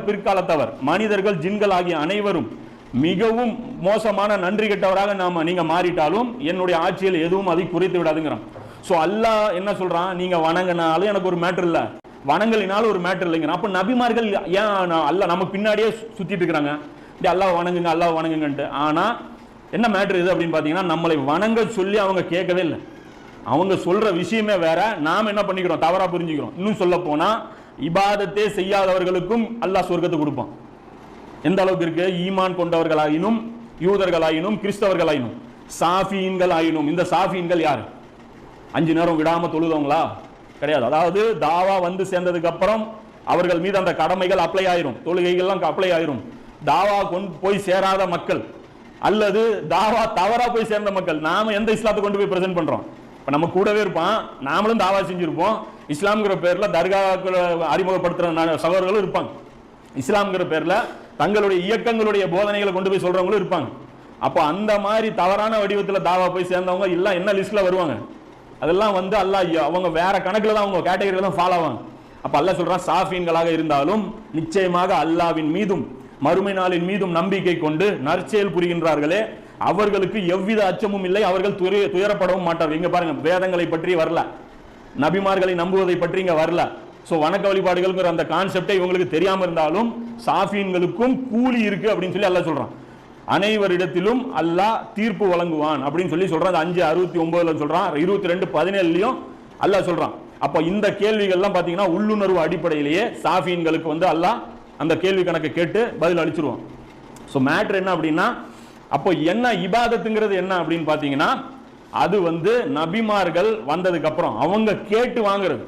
பிற்காலத்தவர், மனிதர்கள் ஜின்கள் ஆகிய அனைவரும் மிகவும் மோசமான நன்றி கெட்டவராக நீங்க மாறிட்டாலும் என்னுடைய ஆட்சியில் எதுவும் அதை குறைத்து விடாதுங்கிறான். சோ அல்லாஹ் என்ன சொல்றான், நீங்க வணங்கினாலும் எனக்கு ஒரு மேட்டர் இல்ல, வணங்கலினாலும் ஒரு மேட்டர் இல்லைங்க. அப்ப நபிமார்கள் ஏன் அல்லாஹ் நமக்கு பின்னாடியே சுத்திட்டு இருக்கிறாங்க, அல்லாஹ் வணங்குங்க அல்லாஹ் வணங்குங்கன்ட்டு. ஆனா என்ன மேட்டர் இது அப்படின்னு பாத்தீங்கன்னா, நம்மளை வணங்க சொல்லி அவங்க கேட்கவே இல்லை. அவங்க சொல்ற விஷயமே வேற, நாம என்ன பண்ணிக்கிறோம், தவறா புரிஞ்சுக்கிறோம். இன்னும் சொல்ல போனா இபாதத்தே செய்யாதவர்களுக்கும் அல்லாஹ் சொர்க்கத்தை கொடுப்பான். எந்த அளவுக்கு இருக்கு, ஈமான் கொண்டவர்களாயினும் யூதர்களாயினும் கிறிஸ்தவர்களாயினும் சாஃபீன்கள் ஆயினும். இந்த சாஃபீன்கள் யாரு? 5 நேரம் விடாம தொழுதவங்களா? கிடையாது. அதாவது தாவா வந்து சேர்ந்ததுக்கு அப்புறம் அவர்கள் மீது அந்த கடமைகள் அப்ளை ஆயிரும், தொழுகைகள்லாம் அப்ளை ஆயிரும். தாவா கொண்டு போய் சேராத மக்கள் அல்லது தாவா தவறா போய் சேர்ந்த மக்கள், நாம எந்த இஸ்லாத்தை கொண்டு போய் பிரசன்ட் பண்றோம்? இப்ப நம்ம கூடவே இருப்பான், நாமளும் தாவா செஞ்சிருப்போம். இஸ்லாம்ங்கிற பேர்ல தர்கா அறிமுகப்படுத்துற சகோதரர்களும் இருப்பாங்க. இஸ்லாம்ங்கிற பேர்ல தங்களுடைய இயக்கங்களுடைய போதனைகளை கொண்டு போய் சொல்றவங்களும் இருப்பாங்க. அப்ப அந்த மாதிரி தவறான வடிவத்தில் தாவா போய் சேர்ந்தவங்க எல்லாம் என்ன லிஸ்ட்ல வருவாங்க? அதெல்லாம் வந்து அல்லாஹ் அவங்க வேற கணக்குல தான், அவங்க கேட்டகரியில தான் ஃபாலோ ஆவாங்க. அப்ப அல்லாஹ் சொல்றான், சாஃபீன்களாக இருந்தாலும் நிச்சயமாக அல்லாஹ்வின் மீதும் மறுமை நாளின் மீதும் நம்பிக்கை கொண்டு நற்செயல் புரிகின்றார்களே அவர்களுக்கு எவ்வித அச்சமும் இல்லை, அவர்கள் துயரப்படவும் மாட்டார்கள். இங்க பாருங்க, வேதங்களை பற்றி வரல, நபிமார்களை நம்புவதை பற்றி இங்க வரல. சோ வணக்க வழிபாடுகள்ங்கிற அந்த கான்செப்டே இவங்களுக்கு தெரியாம இருந்தாலும் சாஃபீன்களுக்கும் கூலி இருக்கு அப்படின்னு சொல்லி அல்லாஹ் சொல்றான். அனைவரிடத்திலும் அல்லாஹ் தீர்ப்பு வழங்குவான் அப்படின்னு சொல்லி சொல்றான். 5:69 சொல்றான், 22:17 அல்லாஹ் சொல்றான். அப்ப இந்த கேள்விகள்லாம் பாத்தீங்கன்னா உள்ளுணர்வு அடிப்படையிலேயே சாஃபீன்களுக்கு வந்து அல்லாஹ் அந்த கேள்வி கணக்கு கேட்டு பதில் அளிச்சிருவான். சோ மேட்டர் என்ன அப்படின்னா, அப்போ என்ன இபாதத்துங்கிறது என்ன அப்படின்னு பாத்தீங்கன்னா, அது வந்து நபிமார்கள் வந்ததுக்கு அப்புறம் அவங்க கேட்டு வாங்குறது.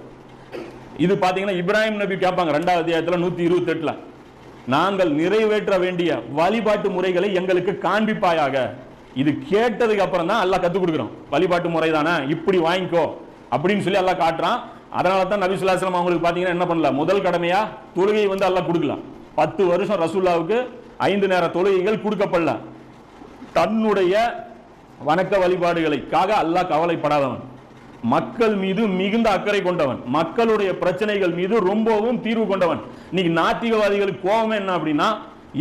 இது பாத்தீங்கன்னா இப்ராஹிம் நபி கேட்பாங்க 2வது அத்தியாயத்துல 128, நாங்கள் நிறைவேற்ற வேண்டிய வழிபாட்டு முறைகளை எங்களுக்கு காண்பிப்பாயாக. இது கேட்டதுக்கு அப்புறம் தான் அல்லாஹ் கத்துக் கொடுக்குறோம். வழிபாட்டு முறை தானே, இப்படி வாங்கிக்கோ அப்படின்னு சொல்லி அல்லாஹ் காட்டுறான். அதனால தான் நபி ஸல்லல்லாஹு அலைஹி வஸல்லம் அவங்களுக்கு பாத்தீங்கன்னா என்ன பண்ணல, முதல் கடமையா தொழுகை வந்து அல்லாஹ் கொடுக்கல. 10 வருஷம் ரசூலுல்லாவுக்கு 5 நேர தொழுகைகள் கொடுக்கப்படல. தன்னுடைய வணக்க வழிபாடுகளுக்காக அல்லாஹ் கவலைப்படாதவன், மக்கள் மீது மிகுந்த அக்கறை கொண்டவன், மக்களுடைய பிரச்சனைகள் மீது ரொம்பவும் தீர்வு கொண்டவன். இன்னைக்கு நாத்திகவாதிகளுக்கு கோபம் என்ன அப்படின்னா,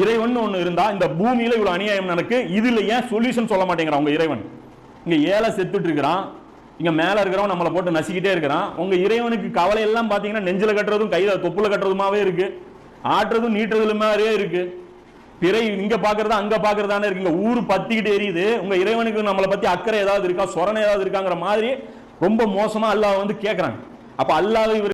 இறைவன் ஒண்ணு இருந்தா இந்த பூமியில இவ்வளவு அநியாயம் நடக்கு, இதுல ஏன் சொல்யூஷன் சொல்ல மாட்டேங்கிறான் உங்க இறைவன்? இங்க ஏழை செத்துட்டு இருக்கிறான், இங்க மேல இருக்கிறவன் நம்மளை போட்டு நசிக்கிட்டே இருக்கிறான். உங்க இறைவனுக்கு கவலை எல்லாம் பாத்தீங்கன்னா நெஞ்சில கட்டுறதும் கையில தொப்புல கட்டுறதுமாவே இருக்கு, ஆட்டுறதும் நீட்டுறதுமாவே இருக்கு. பிறை இங்க பாக்குறதா அங்க பாக்குறதானே இருக்குங்க. ஊரு பத்திக்கிட்டு எரியுது, உங்க இறைவனுக்கு நம்மளை பத்தி அக்கறை ஏதாவது இருக்கா, சொரணை ஏதாவது இருக்காங்கிற மாதிரி ரொம்ப மோசமா அல்லாஹ் வந்து கேட்கறாங்க. அப்ப அல்லாஹ்